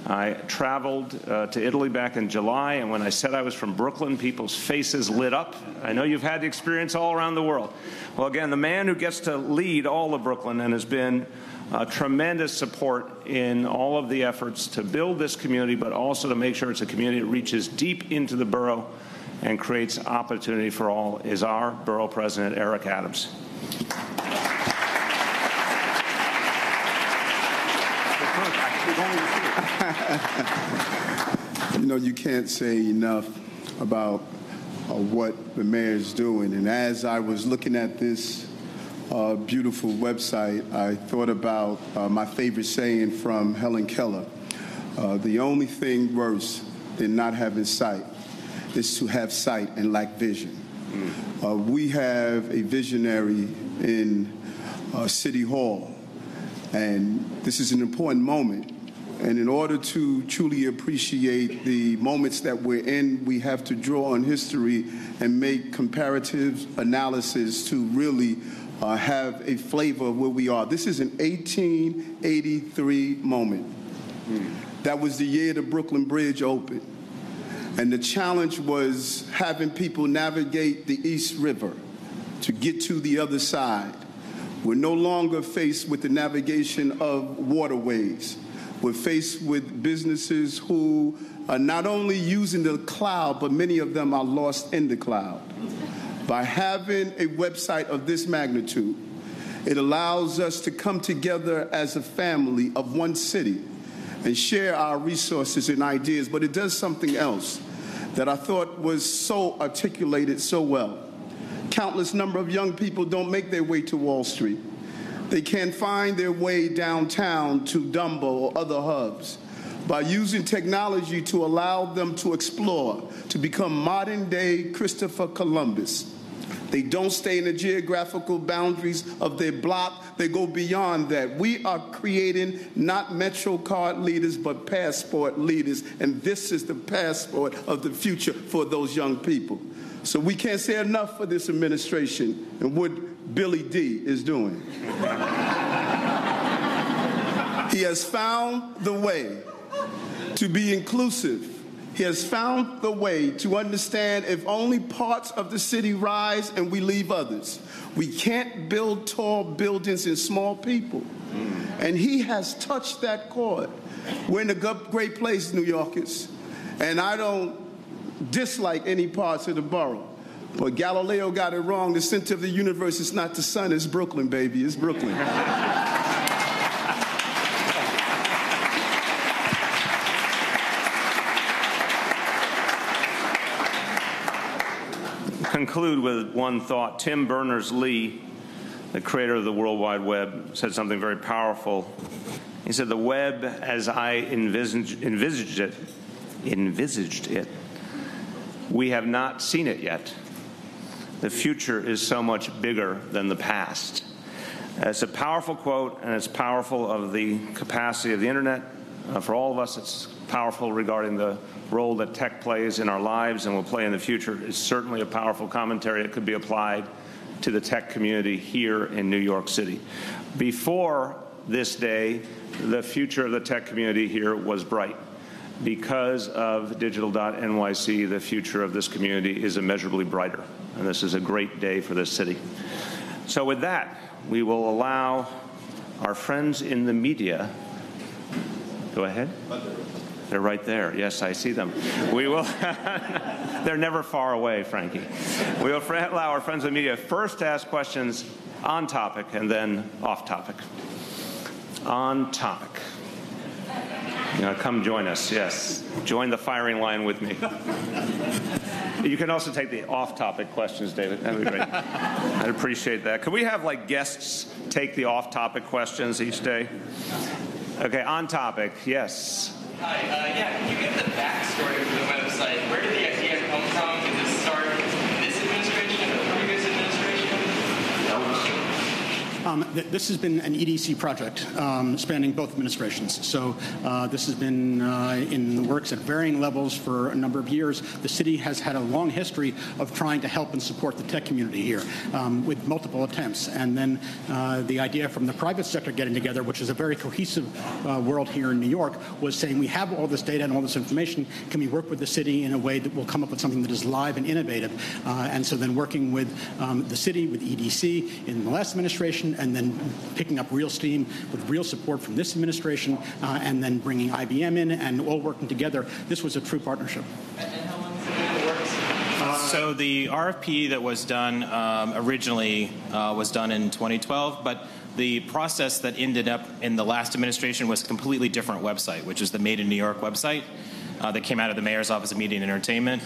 I traveled to Italy back in July, and when I said I was from Brooklyn, people's faces lit up. I know you've had the experience all around the world. Well, again, the man who gets to lead all of Brooklyn and has been tremendous support in all of the efforts to build this community, but also to make sure it's a community that reaches deep into the borough and creates opportunity for all, is our borough president, Eric Adams. You know, you can't say enough about what the mayor is doing. And as I was looking at this beautiful website, I thought about my favorite saying from Helen Keller. The only thing worse than not having sight is to have sight and lack vision. We have a visionary in City Hall, and this is an important moment. And in order to truly appreciate the moments that we're in, we have to draw on history and make comparative analysis to really have a flavor of where we are. This is an 1883 moment. That was the year the Brooklyn Bridge opened. And the challenge was having people navigate the East River to get to the other side. We're no longer faced with the navigation of waterways. We're faced with businesses who are not only using the cloud, but many of them are lost in the cloud. By having a website of this magnitude, it allows us to come together as a family of one city and share our resources and ideas. But it does something else that I thought was so articulated so well. Countless number of young people don't make their way to Wall Street. They can't find their way downtown to Dumbo or other hubs. By using technology to allow them to explore, to become modern-day Christopher Columbus. They don't stay in the geographical boundaries of their block. They go beyond that. We are creating not Metro card leaders, but passport leaders. And this is the passport of the future for those young people. So we can't say enough for this administration and what Billy D is doing. He has found the way to be inclusive. He has found the way to understand if only parts of the city rise and we leave others. We can't build tall buildings in small people. And he has touched that chord. We're in a great place, New Yorkers. And I don't dislike any parts of the borough. But Galileo got it wrong. The center of the universe is not the sun, it's Brooklyn, baby. It's Brooklyn. Conclude with one thought. Tim Berners-Lee, the creator of the World Wide Web, said something very powerful. He said, the web, as I envisaged it, we have not seen it yet. The future is so much bigger than the past. It's a powerful quote, and it's powerful of the capacity of the internet. For all of us, it's powerful regarding the role that tech plays in our lives and will play in the future. It's certainly a powerful commentary that could be applied to the tech community here in New York City. Before this day, the future of the tech community here was bright. Because of Digital.NYC, the future of this community is immeasurably brighter. And this is a great day for this city. So with that, we will allow our friends in the media. Go ahead. They're right there. Yes, I see them. We will. They're never far away, Frankie. We will allow our friends in the media first to ask questions on topic and then off topic. On topic. You know, come join us, yes. Join the firing line with me. You can also take the off-topic questions, David. That would be great. I'd appreciate that. Could we have, like, guests take the off-topic questions each day? Okay, on topic. Yes. Hi. Yeah, can you give the backstory for the website? Where did the idea come from? Did this start in this administration or the previous administration? This has been an EDC project spanning both administrations. So this has been in the works at varying levels for a number of years. The city has had a long history of trying to help and support the tech community here with multiple attempts. And then the idea from the private sector getting together, which is a very cohesive world here in New York, was saying we have all this data and all this information. Can we work with the city in a way that will come up with something that is live and innovative? And so then working with the city, with EDC in the last administration, and then picking up real steam with real support from this administration, and then bringing IBM in and all working together. This was a true partnership. So the RFP that was done originally was done in 2012, but the process that ended up in the last administration was a completely different website, which is the Made in New York website that came out of the Mayor's Office of Media and Entertainment.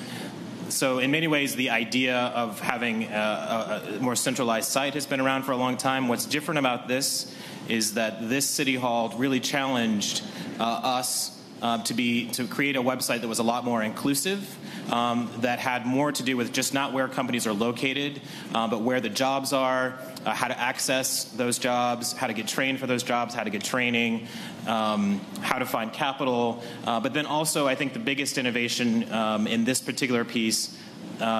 So in many ways, the idea of having a more centralized site has been around for a long time. What's different about this is that this City Hall really challenged us to create a website that was a lot more inclusive, that had more to do with just not where companies are located, but where the jobs are, how to access those jobs, how to get trained for those jobs, how to get training, how to find capital. But then also, I think the biggest innovation in this particular piece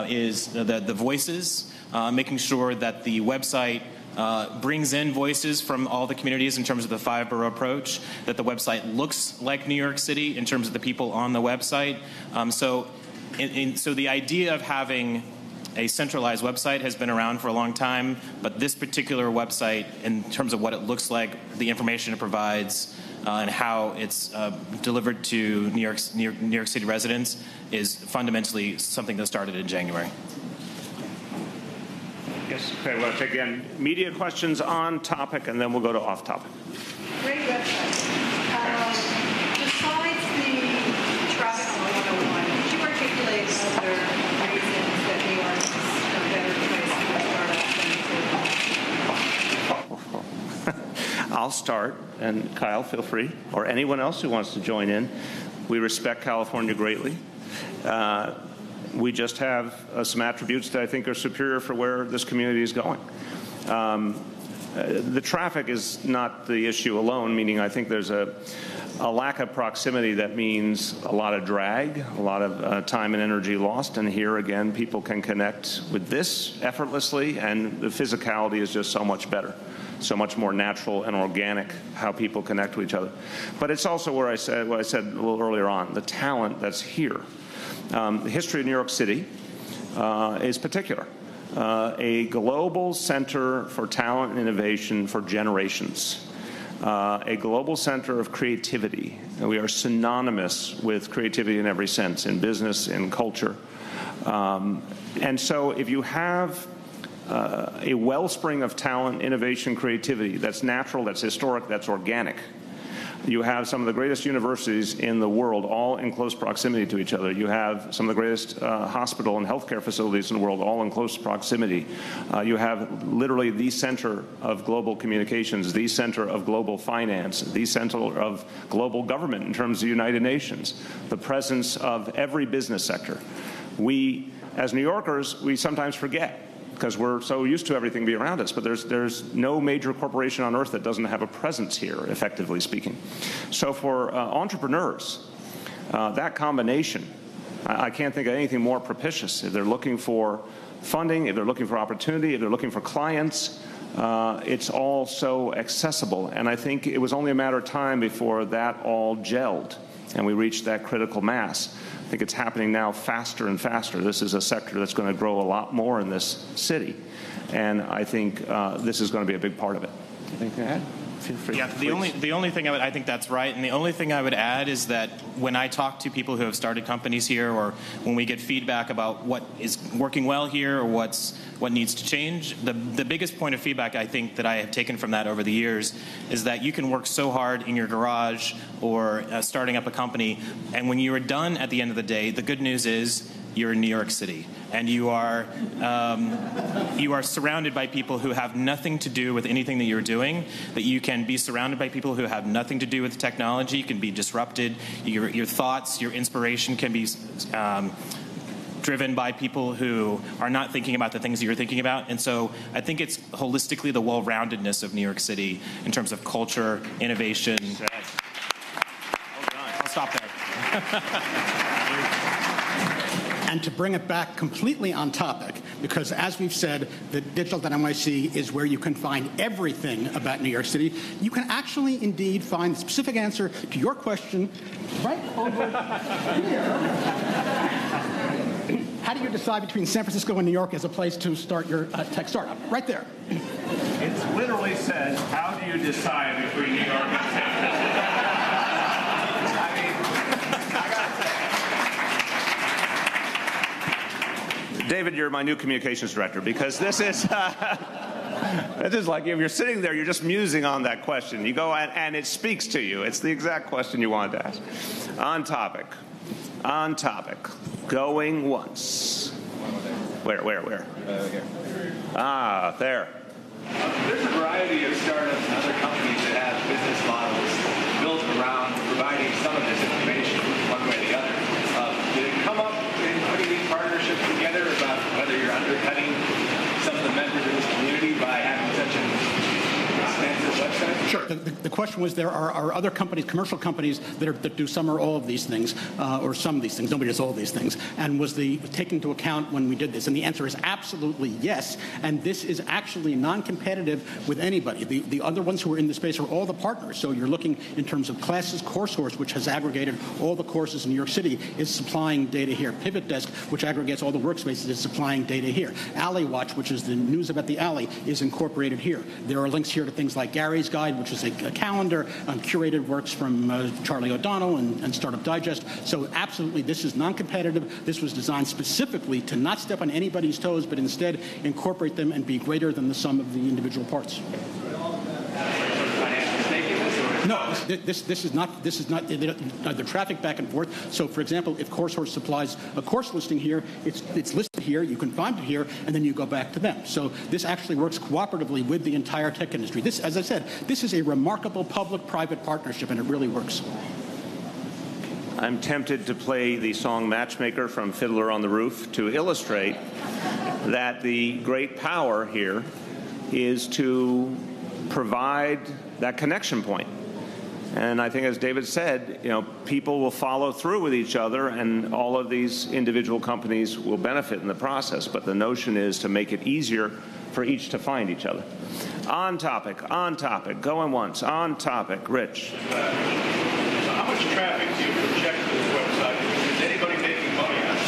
is the voices, making sure that the website brings in voices from all the communities in terms of the 5-borough approach, that the website looks like New York City in terms of the people on the website. So the idea of having a centralized website has been around for a long time, but this particular website, in terms of what it looks like, the information it provides, and how it's delivered to New York City residents, is fundamentally something that started in January. Yes. Okay. We'll take again media questions on topic, and then we'll go to off topic. Great website. Besides the traffic on 101, could you articulate other reasons that New York is a better place for startups? I'll start, and Kyle, feel free, or anyone else who wants to join in. We respect California greatly. We just have some attributes that I think are superior for where this community is going. The traffic is not the issue alone, meaning I think there's a lack of proximity that means a lot of drag, a lot of time and energy lost. And here again, people can connect with this effortlessly, and the physicality is just so much better, so much more natural and organic how people connect with each other. But it's also where I said what I said a little earlier on, the talent that's here. The history of New York City is particular. A global center for talent and innovation for generations. A global center of creativity. And we are synonymous with creativity in every sense, in business, in culture. And so if you have a wellspring of talent, innovation, creativity that's natural, that's historic, that's organic, you have some of the greatest universities in the world all in close proximity to each other. You have some of the greatest hospital and healthcare facilities in the world all in close proximity. You have literally the center of global communications, the center of global finance, the center of global government in terms of the United Nations, the presence of every business sector. We, as New Yorkers, we sometimes forget, because we're so used to everything being around us, but there's no major corporation on earth that doesn't have a presence here, effectively speaking. So for entrepreneurs, that combination, I can't think of anything more propitious. If they're looking for funding, if they're looking for opportunity, if they're looking for clients, it's all so accessible. And I think it was only a matter of time before that all gelled and we reached that critical mass. I think it's happening now faster and faster. This is a sector that's going to grow a lot more in this city, and I think this is going to be a big part of it. Anything to add? Feel free. Yeah, the only thing I think that's right, and the only thing I would add is that when I talk to people who have started companies here, or when we get feedback about what is working well here or what needs to change, the biggest point of feedback I think that I have taken from that over the years is that you can work so hard in your garage or starting up a company, and when you are done at the end of the day, the good news is you're in New York City, and you are surrounded by people who have nothing to do with anything that you're doing, that you can be surrounded by people who have nothing to do with technology, you can be disrupted, your thoughts, your inspiration can be driven by people who are not thinking about the things that you're thinking about. And so I think it's holistically the well-roundedness of New York City in terms of culture, innovation. I'll stop there. And to bring it back completely on topic, because as we've said, the Digital.NYC is where you can find everything about New York City. You can actually indeed find the specific answer to your question right over here. How do you decide between San Francisco and New York as a place to start your tech startup? Right there. It's literally said, how do you decide between New York and San Francisco? David, you're my new communications director, because this is like if you're sitting there, you're just musing on that question. You go and it speaks to you. It's the exact question you wanted to ask. On topic. On topic. Going once. Where? Here. Ah, there. There's a variety of startups and other companies that have business models built around providing some of this information one way or the other. Did it come up in putting these partnerships together about whether you're undercutting some of the members of this community by having such an expansive website? Sure. The question was, there are other companies, commercial companies, that do some or all of these things, or some of these things. Nobody does all of these things. And was taken into account when we did this? And the answer is absolutely yes. And this is actually non-competitive with anybody. The other ones who are in the space are all the partners. So you're looking in terms of classes. CourseSource, which has aggregated all the courses in New York City, is supplying data here. Pivot Desk, which aggregates all the workspaces, is supplying data here. Alley Watch, which is the news about the alley, is incorporated here. There are links here to things like Gary's Guide, which is a calendar, curated works from Charlie O'Donnell and Startup Digest. So absolutely, this is non-competitive. This was designed specifically to not step on anybody's toes, but instead incorporate them and be greater than the sum of the individual parts. No, this is not the traffic back and forth. So, for example, if CourseSource supplies a course listing here, it's listed here, you can find it here, and then you go back to them. So this actually works cooperatively with the entire tech industry. This, as I said, this is a remarkable public-private partnership, and it really works. I'm tempted to play the song Matchmaker from Fiddler on the Roof to illustrate that the great power here is to provide that connection point. And I think, as David said, people will follow through with each other, and all of these individual companies will benefit in the process. But the notion is to make it easier for each to find each other. On topic, going once, on topic. Rich. How much traffic do you project to this website? Is anybody making money on it?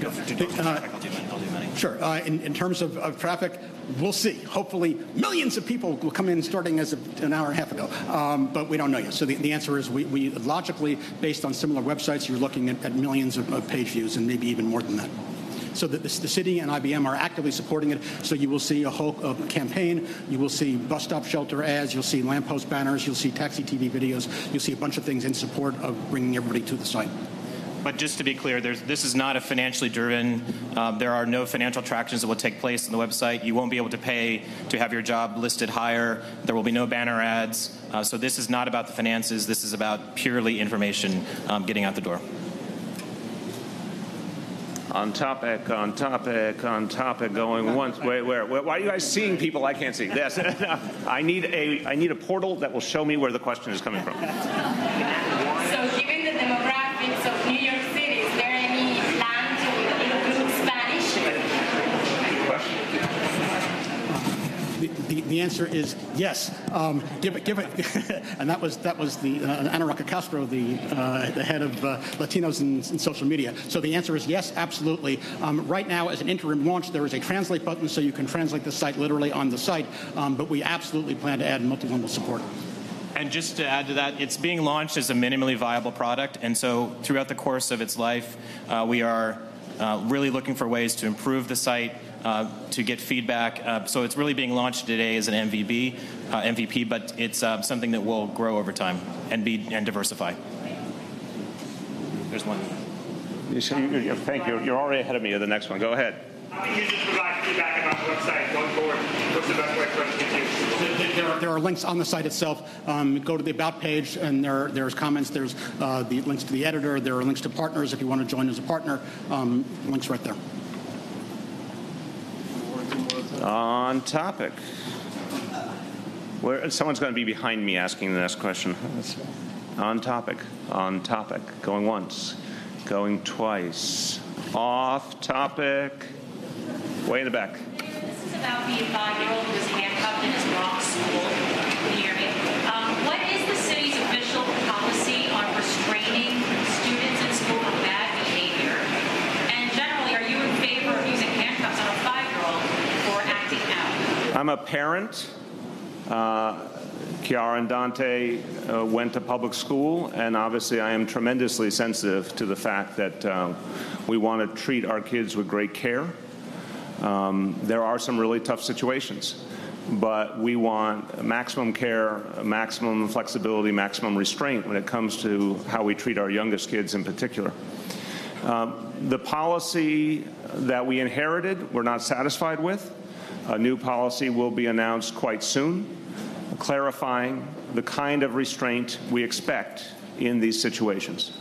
Go ahead. I'll do money. Sure. In terms of traffic, we'll see. Hopefully, millions of people will come in starting as of an hour and a half ago. But we don't know yet. So the answer is we logically, based on similar websites, you're looking at millions of page views and maybe even more than that. So the city and IBM are actively supporting it. So you will see a whole campaign. You will see bus stop shelter ads. You'll see lamppost banners. You'll see taxi TV videos. You'll see a bunch of things in support of bringing everybody to the site. But just to be clear, this is not a financially driven. There are no financial attractions that will take place on the website. You won't be able to pay to have your job listed higher. There will be no banner ads. So this is not about the finances. This is about purely information getting out the door. On topic, going once. Wait, where? Why are you guys seeing people I can't see? Yes. I need a portal that will show me where the question is coming from. So given the demographics of New York City, is there any plan to include Spanish? The answer is yes. Give it, and that was the Ana Roca Castro, the head of Latinos in social media. So the answer is yes, absolutely. Right now, as an interim launch, there is a translate button, so you can translate the site literally on the site. But we absolutely plan to add multilingual support. And just to add to that, it's being launched as a minimally viable product, and so throughout the course of its life, we are really looking for ways to improve the site, to get feedback. So it's really being launched today as an MVP, but it's something that will grow over time and diversify. There's one. Thank you. You're already ahead of me. The next one. Go ahead. How many users provide feedback about the website going forward? What's the best way for us to get you? There are links on the site itself. Go to the About page, and there's comments. There's the links to the editor. There are links to partners if you want to join as a partner. Links right there. On topic. Someone's going to be behind me asking the next question. On topic. On topic. Going once. Going twice. Off topic. Way in the back. This is about the 5-year-old who was handcuffed in his Bronx school. Can you hear me? What is the city's official policy on restraining students in school for bad behavior? And generally, are you in favor of using handcuffs on a 5-year-old for acting out? I'm a parent. Chiara and Dante went to public school, and obviously I am tremendously sensitive to the fact that we want to treat our kids with great care. There are some really tough situations, but we want maximum care, maximum flexibility, maximum restraint when it comes to how we treat our youngest kids in particular. The policy that we inherited, we're not satisfied with. A new policy will be announced quite soon, clarifying the kind of restraint we expect in these situations.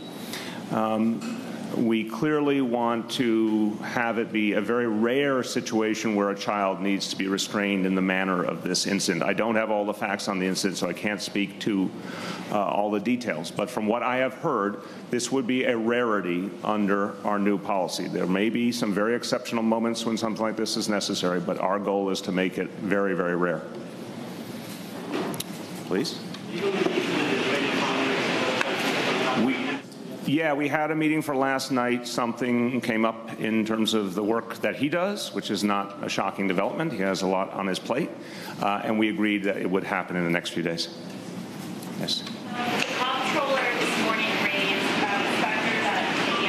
We clearly want to have it be a very rare situation where a child needs to be restrained in the manner of this incident. I don't have all the facts on the incident, so I can't speak to all the details. But from what I have heard, this would be a rarity under our new policy. There may be some very exceptional moments when something like this is necessary, but our goal is to make it very, very rare. Please. We had a meeting for last night. Something came up in terms of the work that he does, which is not a shocking development. He has a lot on his plate, and we agreed that it would happen in the next few days. Yes. The comptroller this morning raised the factor that the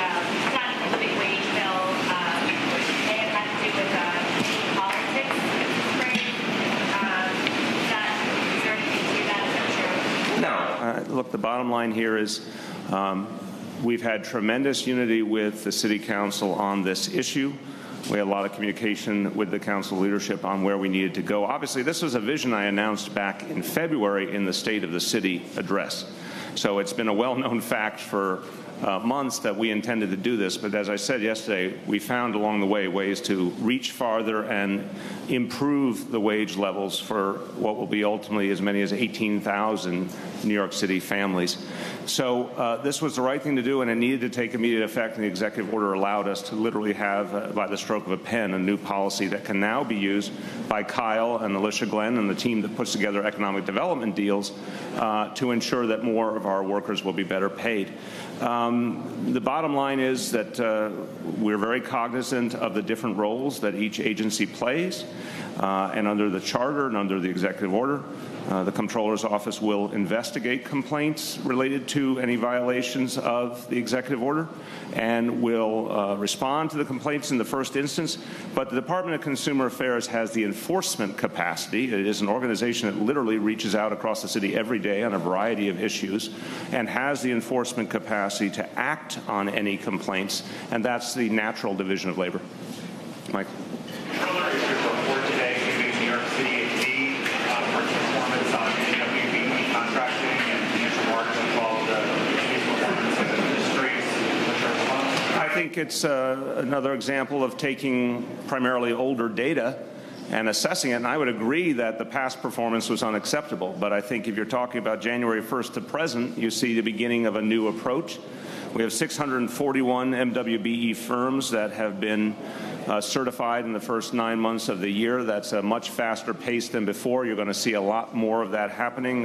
static living wage bill may have had to do with politics. Is there anything to that? Is that true? No. Look, the bottom line here is we've had tremendous unity with the City Council on this issue. We had a lot of communication with the council leadership on where we needed to go. Obviously, this was a vision I announced back in February in the State of the City address. So it's been a well-known fact for months that we intended to do this, but as I said yesterday, we found along the way ways to reach farther and improve the wage levels for what will be ultimately as many as 18,000 New York City families. So this was the right thing to do, and it needed to take immediate effect, and the executive order allowed us to literally have, by the stroke of a pen, a new policy that can now be used by Kyle and Alicia Glenn and the team that puts together economic development deals to ensure that more of our workers will be better paid. The bottom line is that we're very cognizant of the different roles that each agency plays, and under the charter and under the executive order, the Comptroller's Office will investigate complaints related to any violations of the executive order and will respond to the complaints in the first instance. But the Department of Consumer Affairs has the enforcement capacity. It is an organization that literally reaches out across the city every day on a variety of issues and has the enforcement capacity to act on any complaints, and that's the natural division of labor. Mike. Comptroller issued a report today giving New York City a D for its performance on NWB contracting and financial markets involved performance in the industries. I think it's another example of taking primarily older data and assessing it, and I would agree that the past performance was unacceptable, but I think if you're talking about January 1st to present, you see the beginning of a new approach. We have 641 MWBE firms that have been certified in the first 9 months of the year. That's a much faster pace than before. You're going to see a lot more of that happening.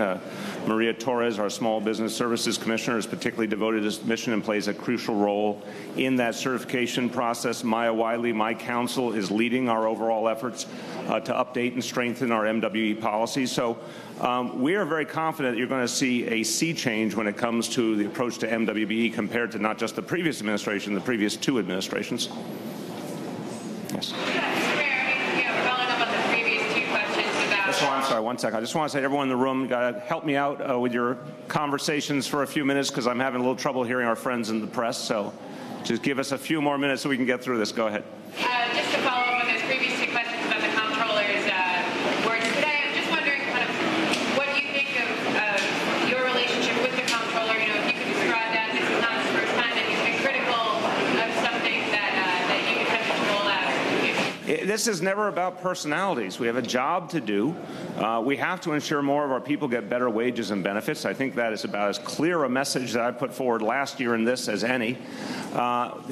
Maria Torres, our Small Business Services Commissioner, is particularly devoted to this mission and plays a crucial role in that certification process. Maya Wiley, my counsel, is leading our overall efforts to update and strengthen our MWE policies. So we are very confident that you're going to see a sea change when it comes to the approach to MWBE compared to not just the previous administration, the previous two administrations. Yes. Following up on the previous two questions about... I'm sorry, one second. I just want to say to everyone in the room, you got to help me out with your conversations for a few minutes because I'm having a little trouble hearing our friends in the press. So Just give us a few more minutes so we can get through this. Go ahead. Just to follow up on those previous two questions about the comptroller's words today, I'm just wondering kind of what you think of your relationship with the comptroller. You know, if you could describe that, this is not the first time that he's been critical of something that you attempted to roll out. This is never about personalities. We have a job to do. We have to ensure more of our people get better wages and benefits. I think that is about as clear a message that I put forward last year in this as any.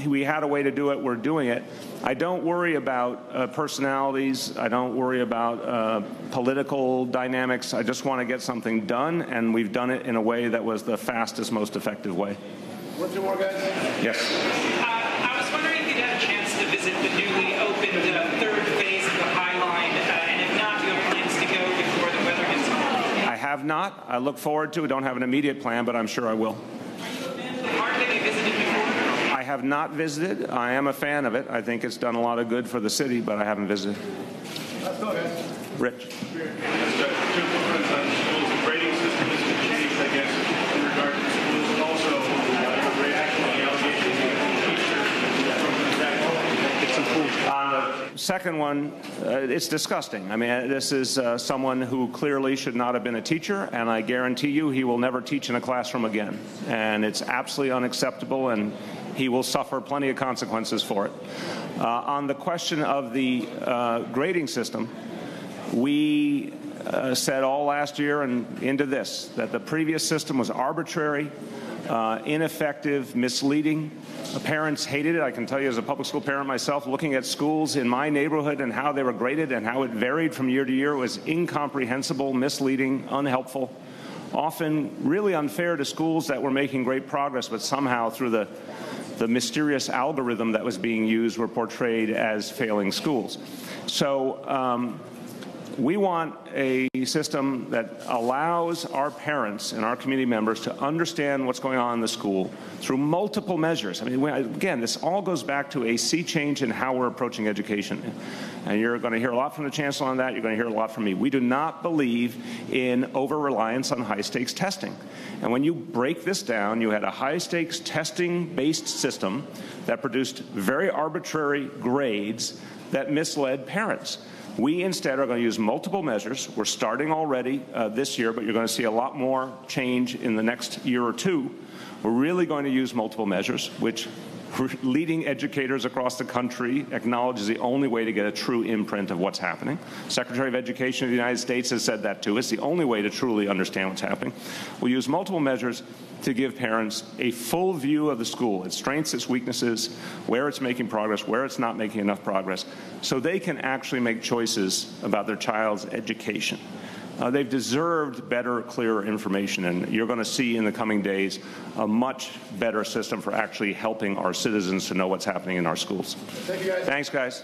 We had a way to do it. We're doing it. I don't worry about personalities. I don't worry about political dynamics. I just want to get something done, and we've done it in a way that was the fastest, most effective way. One, two more, guys. Yes. I was wondering if you'd had a chance to visit the newly opened third phase of the High Line, and if not, do you have plans to go before the weather gets cold? I have not. I look forward to it. Don't have an immediate plan, but I'm sure I will. Have you visited before? I have not visited. I am a fan of it. I think it's done a lot of good for the city, but I haven't visited. Let's go, guys. Rich. Two friends on schools. The grading system has changed, I guess, in regard to schools. Also, the reaction to the allegations against teachers from the It's improved. On the second one, it's disgusting. I mean, this is someone who clearly should not have been a teacher, and I guarantee you he will never teach in a classroom again. And it's absolutely unacceptable, and he will suffer plenty of consequences for it. On the question of the grading system, we said all last year and into this that the previous system was arbitrary, ineffective, misleading. Parents hated it. I can tell you as a public school parent myself, looking at schools in my neighborhood and how they were graded and how it varied from year to year was incomprehensible, misleading, unhelpful, often really unfair to schools that were making great progress, but somehow through the mysterious algorithm that was being used were portrayed as failing schools. So we want a system that allows our parents and our community members to understand what's going on in the school through multiple measures. I mean, again, this all goes back to a sea change in how we're approaching education. And you're going to hear a lot from the Chancellor on that. You're going to hear a lot from me. We do not believe in over-reliance on high-stakes testing. And when you break this down, you had a high-stakes testing-based system that produced very arbitrary grades that misled parents. We instead are going to use multiple measures. We're starting already this year, but you're going to see a lot more change in the next year or two. We're really going to use multiple measures, which leading educators across the country acknowledge is the only way to get a true imprint of what's happening. Secretary of Education of the United States has said that too. It's the only way to truly understand what's happening. We'll use multiple measures to give parents a full view of the school, its strengths, its weaknesses, where it's making progress, where it's not making enough progress, so they can actually make choices about their child's education. They've deserved better, clearer information, and you're going to see in the coming days a much better system for actually helping our citizens to know what's happening in our schools. Thank you, guys. Thanks, guys.